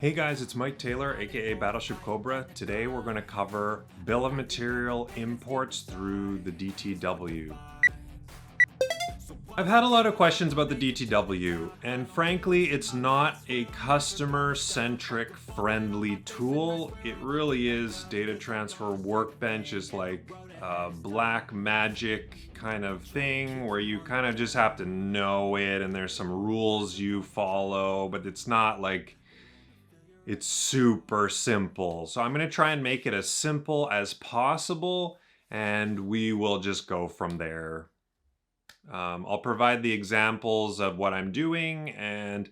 Hey guys, it's Mike Taylor, aka BattleshipCobra. Today we're going to cover bill of material imports through the DTW. I've had a lot of questions about the DTW, and frankly, it's not a customer-centric friendly tool. It really is. Data Transfer Workbench is like a black magic kind of thing where you kind of just have to know it and there's some rules you follow, but it's not like it's super simple. So I'm going to try and make it as simple as possible, and we will just go from there. I'll provide the examples of what I'm doing, and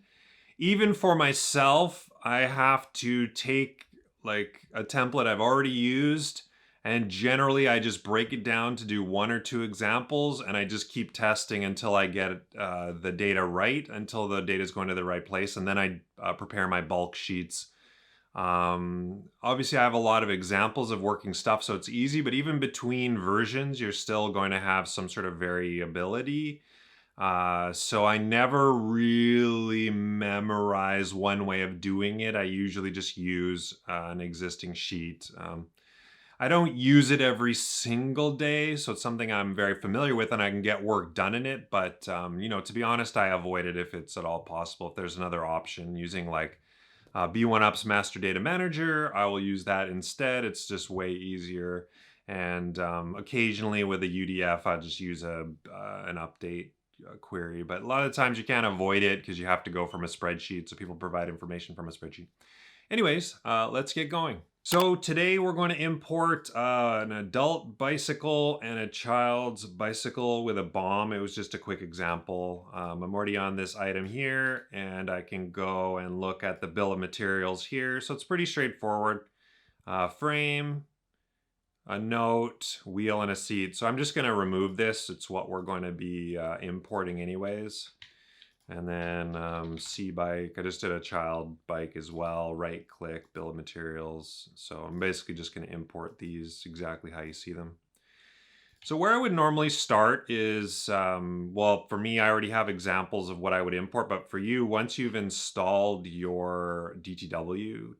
even for myself, I have to take like a template I've already used, and generally I just break it down to do one or two examples, and I just keep testing until I get the data right, until the data is going to the right place, and then I prepare my bulk sheets. Obviously I have a lot of examples of working stuff, so it's easy, but even between versions, you're still going to have some sort of variability. So I never really memorize one way of doing it. I usually just use an existing sheet. I don't use it every single day, so it's something I'm very familiar with and I can get work done in it. But, to be honest, I avoid it if it's at all possible. If there's another option using like B1UP's Master Data Manager, I will use that instead. It's just way easier. And occasionally with a UDF, I just use an update query. But a lot of times you can't avoid it because you have to go from a spreadsheet. So people provide information from a spreadsheet. Anyways, let's get going. So today we're going to import an adult bicycle and a child's bicycle with a BOM. It was just a quick example. I'm already on this item here and I can go and look at the bill of materials here. So it's pretty straightforward. Frame, a note, wheel, and a seat. So I'm just going to remove this. It's what we're going to be importing anyways. And then C-bike, I just did a child bike as well, right click, bill of materials. So I'm basically just gonna import these exactly how you see them. So where I would normally start is, well, for me, I already have examples of what I would import, but for you, once you've installed your DTW,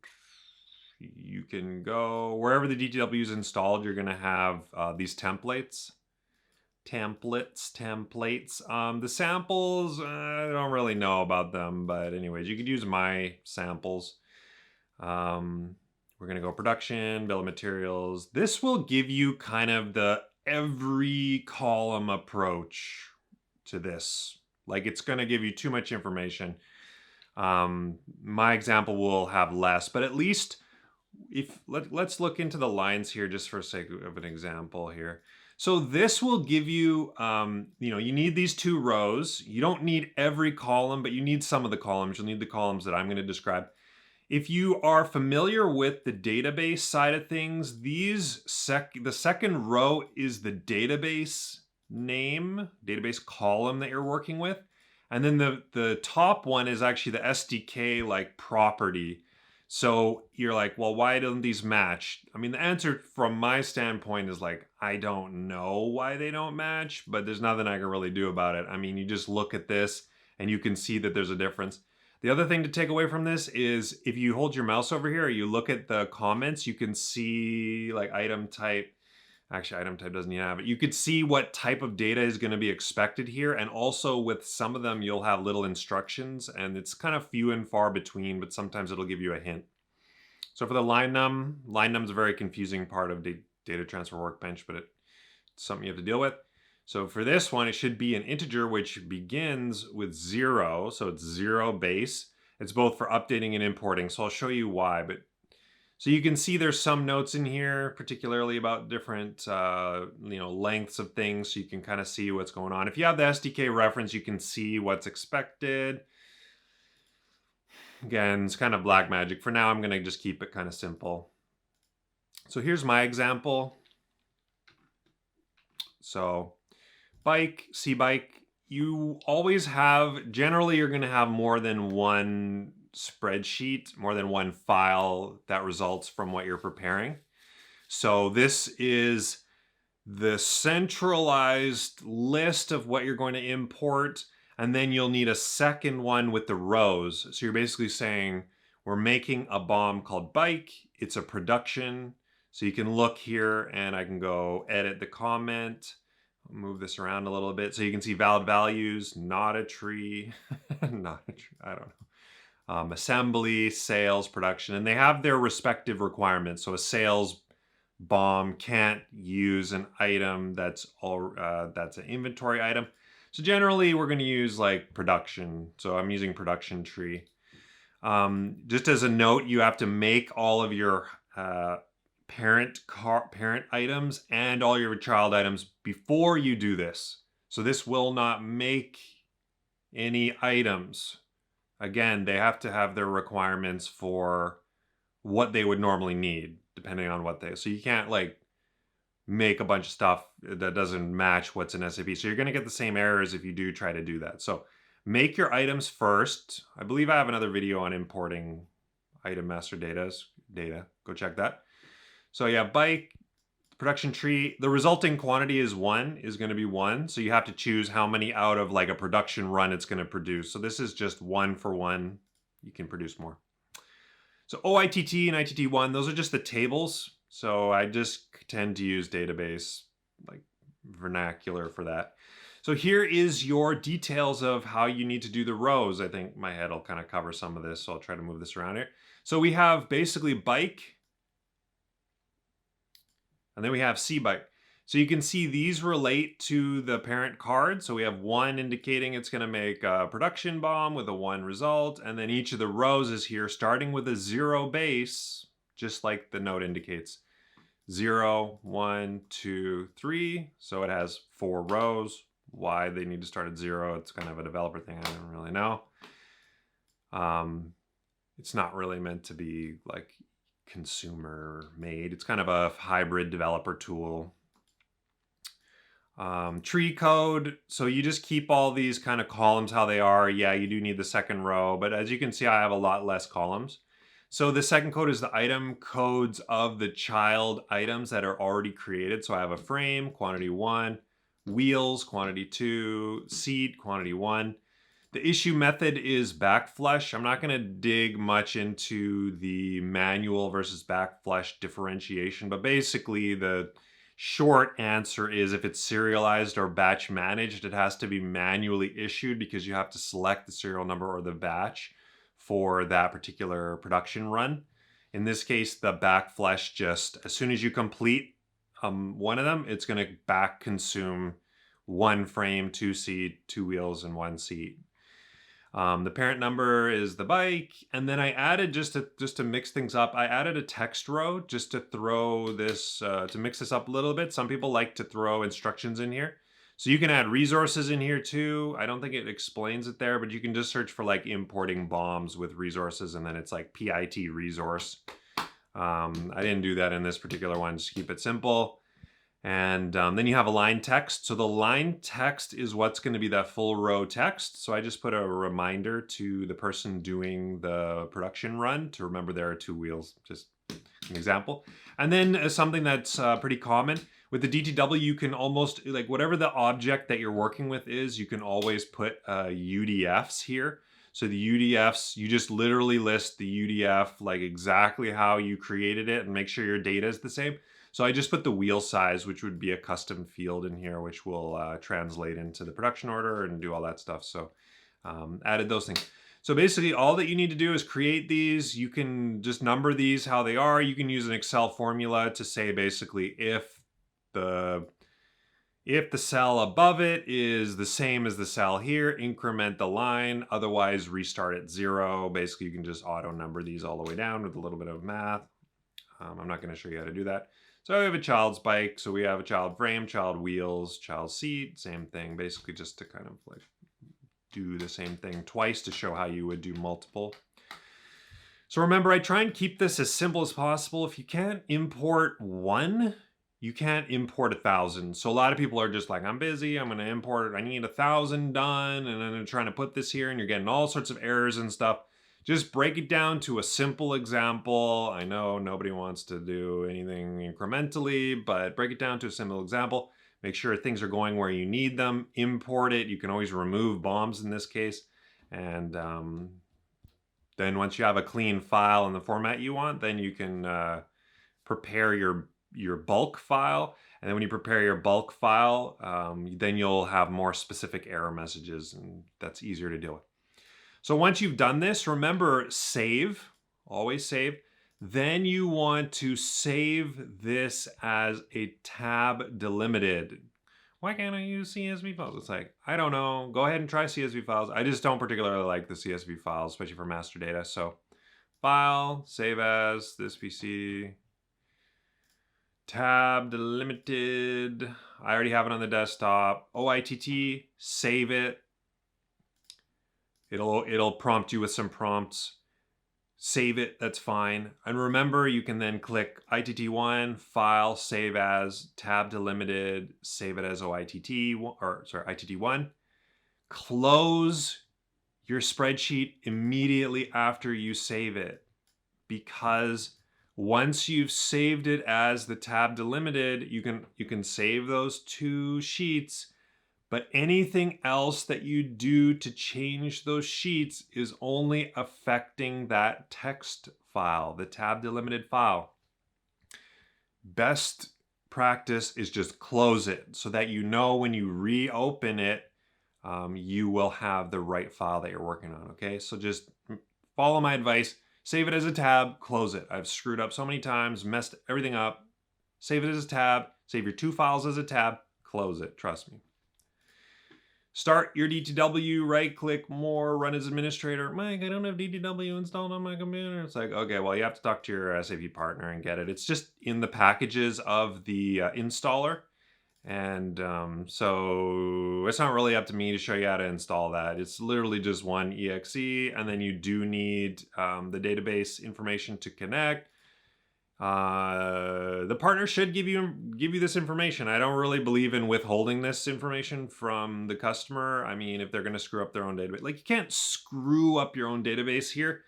you can go, wherever the DTW is installed, you're gonna have these templates. The samples, I don't really know about them, but anyways, you could use my samples. We're gonna go production, bill of materials. This will give you kind of the every column approach to this. Like it's gonna give you too much information. My example will have less, but at least let's look into the lines here just for sake of an example here. So this will give you, you need these two rows. You don't need every column, but you need some of the columns. You'll need the columns that I'm going to describe. If you are familiar with the database side of things, the second row is the database name, database column that you're working with. And then the top one is actually the SDK like property. So you're like, well, why don't these match? I mean, the answer from my standpoint is like, I don't know why they don't match, but there's nothing I can really do about it. I mean, you just look at this and you can see that there's a difference. The other thing to take away from this is if you hold your mouse over here, or you look at the comments, you can see like item type. Actually, item type doesn't even have it. You could see what type of data is going to be expected here. And also with some of them, you'll have little instructions and it's kind of few and far between, but sometimes it'll give you a hint. So for the line num is a very confusing part of Data Transfer Workbench, but it's something you have to deal with. So for this one, it should be an integer which begins with 0. So it's 0 base. It's both for updating and importing. So I'll show you why, but so you can see there's some notes in here, particularly about different lengths of things, so you can kind of see what's going on. If you have the SDK reference, you can see what's expected. Again, it's kind of black magic. For now, I'm going to just keep it kind of simple. So here's my example. So bike, C-bike, you always have, generally you're going to have more than one spreadsheet, more than one file that results from what you're preparing. So this is the centralized list of what you're going to import, and then you'll need a second one with the rows. So you're basically saying we're making a BOM called bike. It's a production. So you can look here and I can go edit the comment, move this around a little bit. So you can see valid values, not a tree, not a tree, I don't know. Assembly, sales, production, and they have their respective requirements. So a sales BOM can't use an item that's an inventory item. So generally we're going to use like production. So I'm using production tree. Just as a note, you have to make all of your parent items and all your child items before you do this. So this will not make any items. Again, they have to have their requirements for what they would normally need, depending on what so you can't like make a bunch of stuff that doesn't match what's in SAP. So you're going to get the same errors if you do try to do that. So make your items first. I believe I have another video on importing item master data. Go check that. So yeah, bike, production tree, the resulting quantity is going to be 1. So you have to choose how many out of like a production run it's going to produce. So this is just 1 for 1. You can produce more. So OITT and ITT1, those are just the tables. So I just tend to use database like vernacular for that. So here is your details of how you need to do the rows. I think my head will kind of cover some of this, so I'll try to move this around here. So we have basically bike, and then we have C bike. So you can see these relate to the parent card. So we have 1 indicating it's going to make a production BOM with a 1 result. And then each of the rows is here starting with a 0 base, just like the note indicates. 0, 1, 2, 3. So it has 4 rows. Why they need to start at 0, it's kind of a developer thing. I don't really know. It's not really meant to be like consumer made. It's kind of a hybrid developer tool. Tree code. So you just keep all these kind of columns how they are. Yeah, you do need the second row, but as you can see, I have a lot less columns. So the second code is the item codes of the child items that are already created. So I have a frame, quantity 1, wheels, quantity 2, seat, quantity 1. The issue method is backflush. I'm not going to dig much into the manual versus backflush differentiation, but basically the short answer is if it's serialized or batch managed, it has to be manually issued because you have to select the serial number or the batch for that particular production run. In this case, the backflush just, as soon as you complete one of them, it's going to back consume 1 frame, 2 seat, 2 wheels, and 1 seat. The parent number is the bike, and then I added just to mix things up. I added a text row just to throw this to mix this up a little bit. Some people like to throw instructions in here, so you can add resources in here too. I don't think it explains it there, but you can just search for like importing BOMs with resources, and then it's like PIT resource. I didn't do that in this particular one. Just keep it simple. And then you have a line text. So the line text is what's going to be that full row text. So I just put a reminder to the person doing the production run to remember there are 2 wheels, just an example. And then something that's pretty common with the DTW, you can almost like whatever the object that you're working with is, you can always put UDFs here. So the UDFs, you just literally list the UDF like exactly how you created it and make sure your data is the same. So I just put the wheel size, which would be a custom field in here, which will translate into the production order and do all that stuff. So added those things. So basically all that you need to do is create these. You can just number these how they are. You can use an Excel formula to say basically if the cell above it is the same as the cell here, increment the line, otherwise restart at 0. Basically you can just auto number these all the way down with a little bit of math. I'm not going to show you how to do that. So we have a child's bike, so we have a child frame, child wheels, child seat, same thing, basically just to kind of like do the same thing twice to show how you would do multiple. So remember, I try and keep this as simple as possible. If you can't import 1, you can't import 1,000. So a lot of people are just like, I'm busy, I'm going to import it, I need 1,000 done, and then they're trying to put this here, and you're getting all sorts of errors and stuff. Just break it down to a simple example. I know nobody wants to do anything incrementally, but break it down to a simple example. Make sure things are going where you need them. Import it. You can always remove BOMs in this case. And Then once you have a clean file in the format you want, then you can prepare your bulk file. And then when you prepare your bulk file, then you'll have more specific error messages, and that's easier to deal with. So once you've done this, remember, save, always save. Then you want to save this as a tab delimited. Why can't I use CSV files? It's like, I don't know. Go ahead and try CSV files. I just don't particularly like the CSV files, especially for master data. So file, save as, this PC, tab delimited. I already have it on the desktop. OITT, save it. It'll prompt you with some prompts. Save it, that's fine. And remember, you can then click ITT1, file, save as, tab delimited, save it as ITT1. Close your spreadsheet immediately after you save it, because once you've saved it as the tab delimited, you can save those 2 sheets. But anything else that you do to change those sheets is only affecting that text file, the tab delimited file. Best practice is just close it so that you know when you reopen it, you will have the right file that you're working on, okay? So just follow my advice, save it as a tab, close it. I've screwed up so many times, messed everything up. Save it as a tab, save your 2 files as a tab, close it, trust me. Start your DTW, right-click more, run as administrator. Mike, I don't have DTW installed on my computer. It's like, okay, well, you have to talk to your SAP partner and get it. It's just in the packages of the installer. And so it's not really up to me to show you how to install that. It's literally just one exe, and then you do need the database information to connect. The partner should give you this information. I don't really believe in withholding this information from the customer. I mean, if they're going to screw up their own database, like, you can't screw up your own database here.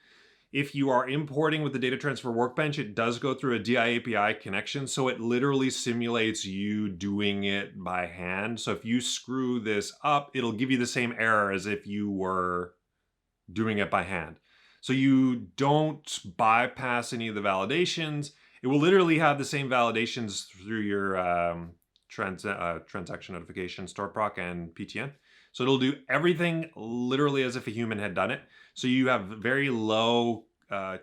If you are importing with the Data Transfer Workbench, it does go through a DI API connection, so it literally simulates you doing it by hand. So if you screw this up, it'll give you the same error as if you were doing it by hand. So you don't bypass any of the validations. It will literally have the same validations through your transaction notification, store proc, and PTN. So it'll do everything literally as if a human had done it. So you have very low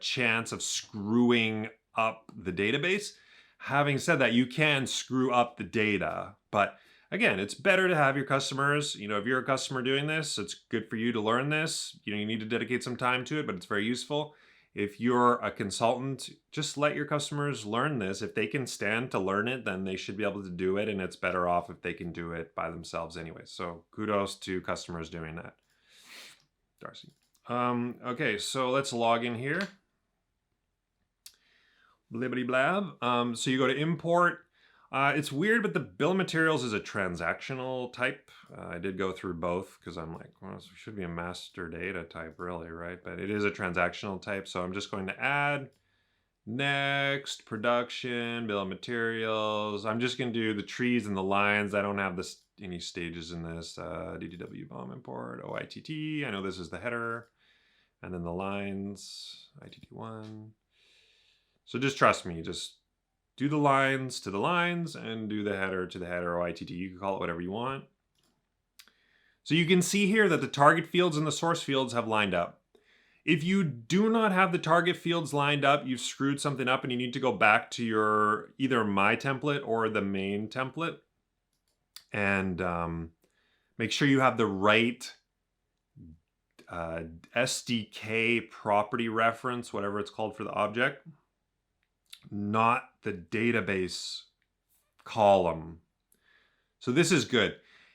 chance of screwing up the database. Having said that, you can screw up the data, but again, it's better to have your customers, if you're a customer doing this, it's good for you to learn this. You need to dedicate some time to it, but it's very useful. If you're a consultant, just let your customers learn this. If they can stand to learn it, then they should be able to do it, and it's better off if they can do it by themselves anyway. So kudos to customers doing that. Darcy. Okay, so let's log in here. Blibbity blab. So you go to import. It's weird, but the bill of materials is a transactional type. I did go through both because I'm like, well, it should be a master data type really, right? But it is a transactional type. So I'm just going to add next, production, bill of materials. I'm just going to do the trees and the lines. I don't have any stages in this. DTW BOM import, OITT. I know this is the header. And then the lines, ITT1. So just trust me, just do the lines to the lines and do the header to the header, OITT. You can call it whatever you want. So you can see here that the target fields and the source fields have lined up. If you do not have the target fields lined up, you've screwed something up and you need to go back to your either my template or the main template and make sure you have the right SDK property reference, whatever it's called for the object, not the database column. So this is good.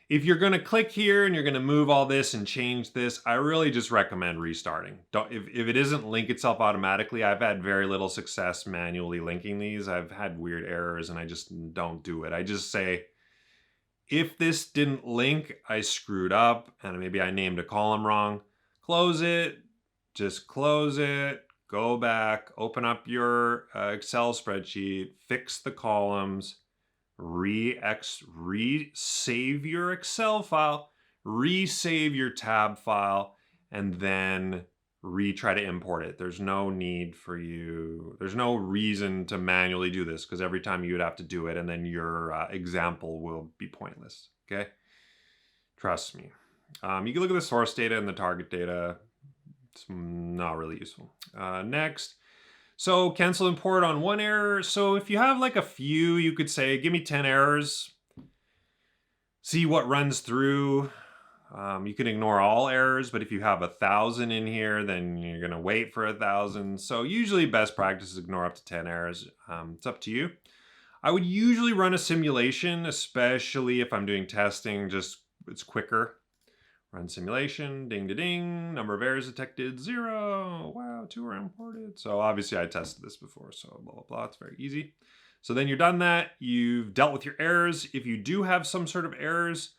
If you're going to click here and you're going to move all this and change this, I really just recommend restarting. If it doesn't link itself automatically, I've had very little success manually linking these. I've had weird errors and I just don't do it. I just say, if this didn't link, I screwed up and maybe I named a column wrong. Close it, just close it, go back, open up your Excel spreadsheet, fix the columns, re-save your Excel file, re-save your tab file, and then try to import it. There's no need for you, there's no reason to manually do this, because every time you would have to do it and then your example will be pointless, okay? Trust me. You can look at the source data and the target data. It's not really useful. Next. So cancel import on one error. So if you have like a few, you could say, give me 10 errors. See what runs through. You can ignore all errors, but if you have 1,000 in here, then you're gonna wait for 1,000. So usually best practice is ignore up to 10 errors. It's up to you. I would usually run a simulation, especially if I'm doing testing, just it's quicker. Run simulation, ding to ding, number of errors detected, 0. Wow, 2 were imported. So obviously I tested this before, so blah, blah, blah, it's very easy. So then you're done that, you've dealt with your errors. If you do have some sort of errors,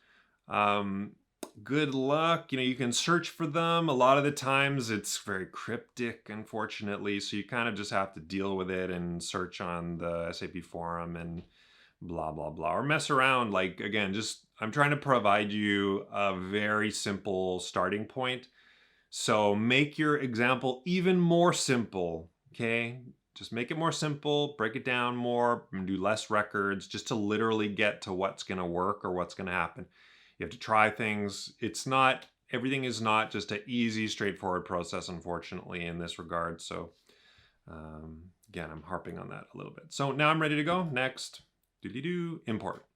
good luck. You know, you can search for them. A lot of the times it's very cryptic, unfortunately. So you kind of just have to deal with it and search on the SAP forum and blah, blah, blah, or mess around. Like, again, just, I'm trying to provide you a very simple starting point. So make your example even more simple, okay? Just make it more simple, break it down more, and do less records just to literally get to what's gonna work or what's gonna happen. You have to try things. It's not, everything is not just an easy, straightforward process, unfortunately, in this regard. So again, I'm harping on that a little bit. So now I'm ready to go. Next, import.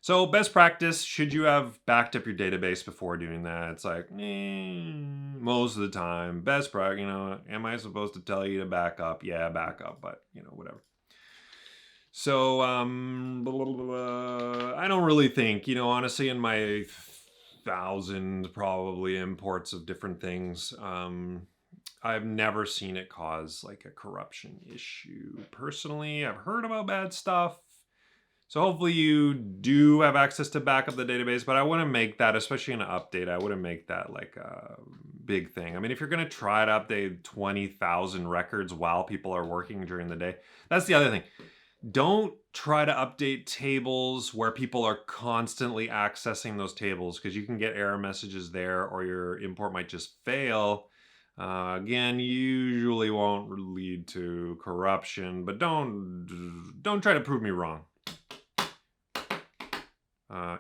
So best practice, should you have backed up your database before doing that? It's like, most of the time, best practice, you know, am I supposed to tell you to back up? Yeah, back up, but you know, whatever. So, I don't really think, you know, honestly, in my 1,000 probably imports of different things, I've never seen it cause like a corruption issue. Personally, I've heard about bad stuff. So hopefully you do have access to back up the database, but I wouldn't make that, especially in an update, I wouldn't make that like a big thing. I mean, if you're gonna try to update 20,000 records while people are working during the day, that's the other thing. Don't try to update tables where people are constantly accessing those tables, because you can get error messages there or your import might just fail. Again, usually won't lead to corruption, but don't try to prove me wrong.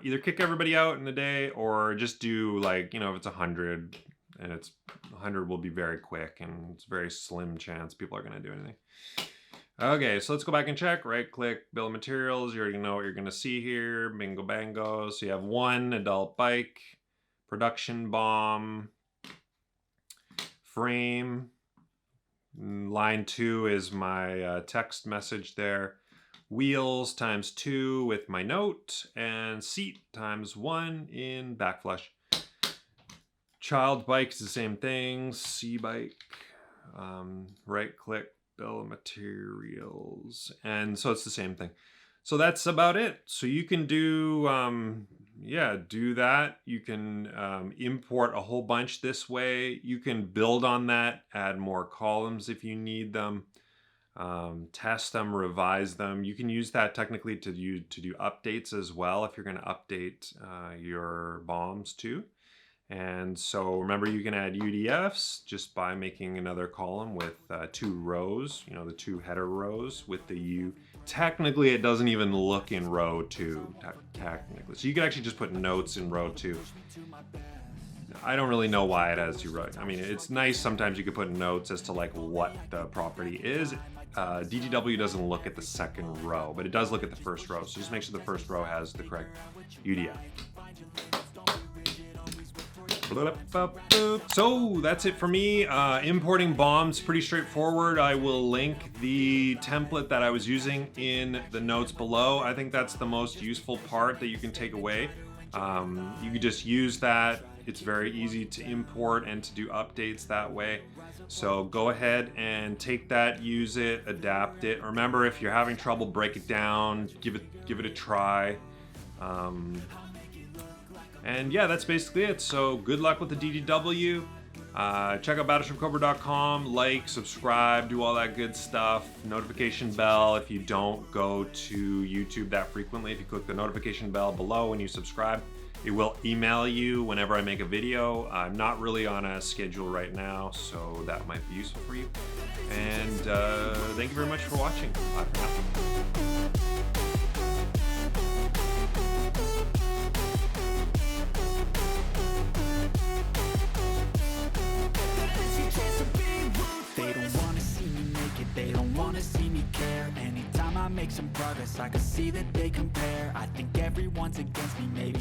Either kick everybody out in the day or just do like, you know, if it's 100 and it's 100 will be very quick and it's a very slim chance people are going to do anything. Okay, so let's go back and check. Right click, bill of materials. You already know what you're going to see here. Bingo bango. So you have 1 adult bike, production BOM, frame. Line 2 is my text message there. Wheels times 2 with my note, and seat times 1 in backflush. Child bike is the same thing. C bike. Right click, bill of materials, and so it's the same thing. So that's about it. So you can do do that. You can import a whole bunch this way. You can build on that, add more columns if you need them, test them, revise them. You can use that technically to do updates as well if you're going to update your BOMs too. And so remember, you can add UDFs just by making another column with 2 rows, you know, the 2 header rows with the U. Technically, it doesn't even look in row 2, technically. So you can actually just put notes in row 2. I don't really know why it has 2 rows. I mean, it's nice sometimes you can put notes as to like what the property is. DTW doesn't look at the second row, but it does look at the first row. So just make sure the first row has the correct UDF. So that's it for me. Importing BOMs, pretty straightforward. I will link the template that I was using in the notes below. I think that's the most useful part that you can take away. You can just use that. It's very easy to import and to do updates that way. So go ahead and take that, use it, adapt it. Remember, if you're having trouble, break it down, give it a try. And yeah, that's basically it. So good luck with the DTW. Check out BattleshipCobra.com, like, subscribe, do all that good stuff. Notification bell if you don't go to YouTube that frequently. If you click the notification bell below when you subscribe, It will email you whenever I make a video. I'm not really on a schedule right now, so that might be useful for you. And thank you very much for watching. Bye for now. They don't wanna see me make it, they don't wanna see me care. Anytime I make some progress, I can see that they compare. I think everyone's against me, maybe